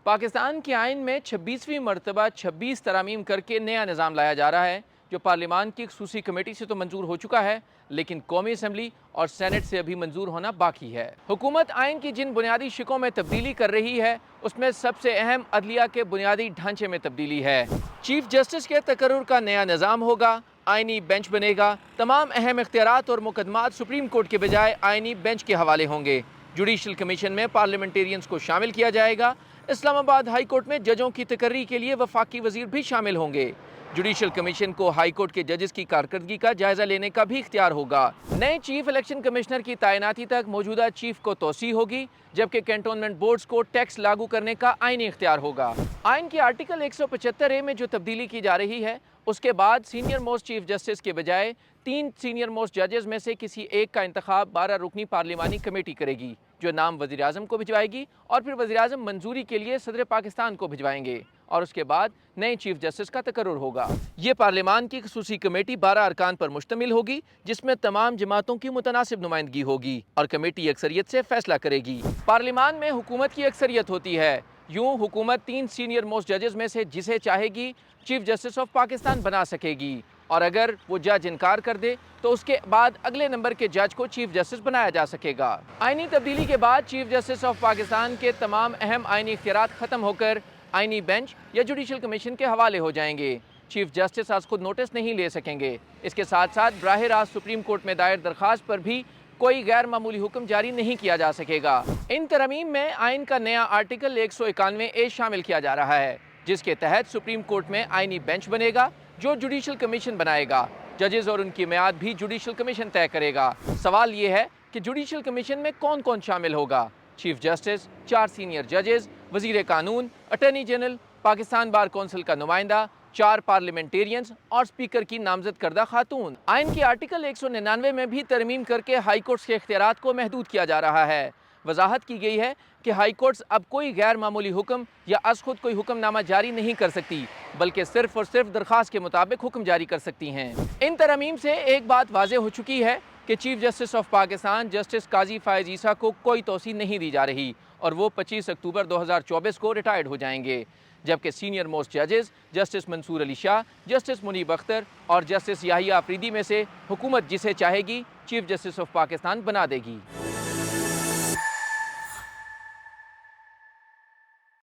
پاکستان کے آئین میں 26ویں مرتبہ 26 ترامیم کر کے نیا نظام لایا جا رہا ہے جو پارلیمان کی خصوصی کمیٹی سے تو منظور ہو چکا ہے لیکن قومی اسمبلی اور سینٹ سے ابھی منظور ہونا باقی ہے۔ حکومت آئین کی جن بنیادی شقوں میں تبدیلی کر رہی ہے اس میں سب سے اہم عدلیہ کے بنیادی ڈھانچے میں تبدیلی ہے۔ چیف جسٹس کے تقرر کا نیا نظام ہوگا، آئینی بینچ بنے گا، تمام اہم اختیارات اور مقدمات سپریم کورٹ کے بجائے آئینی بینچ کے حوالے ہوں گے۔ جوڈیشل کمیشن میں پارلیمنٹیرینز کو شامل کیا جائے گا۔ اسلام آباد ہائی کورٹ میں ججوں کی تقرری کے لیے وفاقی وزیر بھی شامل ہوں گے۔ جوڈیشل کمیشن کو ہائی کورٹ کے ججز کی کارکردگی کا جائزہ لینے کا بھی اختیار ہوگا۔ نئے چیف الیکشن کمشنر کی تعیناتی تک موجودہ چیف کو توسیع ہوگی، جبکہ کینٹونمنٹ بورڈز کو ٹیکس لاگو کرنے کا آئینی اختیار ہوگا۔ آئین کے آرٹیکل 175A میں جو تبدیلی کی جا رہی ہے اس کے بعد سینئر موسٹ چیف جسٹس کے بجائے 3 سینئر موسٹ ججز میں سے کسی ایک کا انتخاب 12 رکنی پارلیمانی کمیٹی کرے گی جو نام وزیر اعظم کو بھجوائے گی اور پھر وزیر اعظم منظوری کے لیے صدر پاکستان کو بھجوائیں گے اور اس کے بعد نئے چیف جسٹس کا تقرر ہوگا۔ یہ پارلیمان کی خصوصی کمیٹی 12 ارکان پر مشتمل ہوگی جس میں تمام جماعتوں کی متناسب نمائندگی ہوگی اور کمیٹی اکثریت سے فیصلہ کرے گی۔ پارلیمان میں حکومت کی اکثریت ہوتی ہے، یوں حکومت 3 سینئر موسٹ ججز میں سے جسے چاہے گی چیف جسٹس آف پاکستان بنا سکے گی، اور اگر وہ جج انکار کر دے تو اس کے بعد اگلے نمبر کے جج کو چیف جسٹس بنایا جا سکے گا۔ آئینی تبدیلی کے بعد چیف جسٹس آف پاکستان کے تمام اہم آئینی اختیارات ختم ہو کر آئینی بینچ یا جوڈیشل کمیشن کے حوالے ہو جائیں گے۔ چیف جسٹس از خود نوٹس نہیں لے سکیں گے۔ اس کے ساتھ ساتھ براہ راست سپریم کورٹ میں دائر درخواست پر بھی کوئی غیر معمولی حکم جاری نہیں کیا جا سکے گا۔ ان ترامیم میں آئین کا نیا آرٹیکل 191A شامل کیا جا رہا ہے جس کے تحت سپریم کورٹ میں آئینی بینچ بنے گا جو جوڈیشل کمیشن بنائے گا۔ ججز اور ان کی میعاد بھی جوڈیشل کمیشن طے کرے گا۔ سوال یہ ہے کہ جوڈیشل کمیشن میں کون کون شامل ہوگا؟ چیف جسٹس، 4 سینئر ججز، وزیر قانون، attorney general, Pakistan bar council کا نمائندہ، 4 پارلیمنٹیرینز اور اسپیکر کی نامزد کردہ خاتون۔ آئین کے آرٹیکل 199 میں بھی ترمیم کر کے ہائی کورٹس کے اختیارات کو محدود کیا جا رہا ہے۔ وضاحت کی گئی ہے کہ ہائی کورٹس اب کوئی غیر معمولی حکم یا از خود کوئی حکم نامہ جاری نہیں کر سکتی بلکہ صرف اور صرف درخواست کے مطابق حکم جاری کر سکتی ہیں۔ ان ترامیم سے ایک بات واضح ہو چکی ہے کہ chief justice of Pakistan justice قاضی فائز عیسیٰ کو کوئی توسیع نہیں دی جا رہی اور وہ 25 اکتوبر 2024 کو ریٹائرڈ ہو جائیں گے، جبکہ سینئر موسٹ ججز جسٹس منصور علی شاہ، جسٹس منیب اختر اور جسٹس یحییٰ آفریدی میں سے حکومت جسے چاہے گی چیف جسٹس آف پاکستان بنا دے گی۔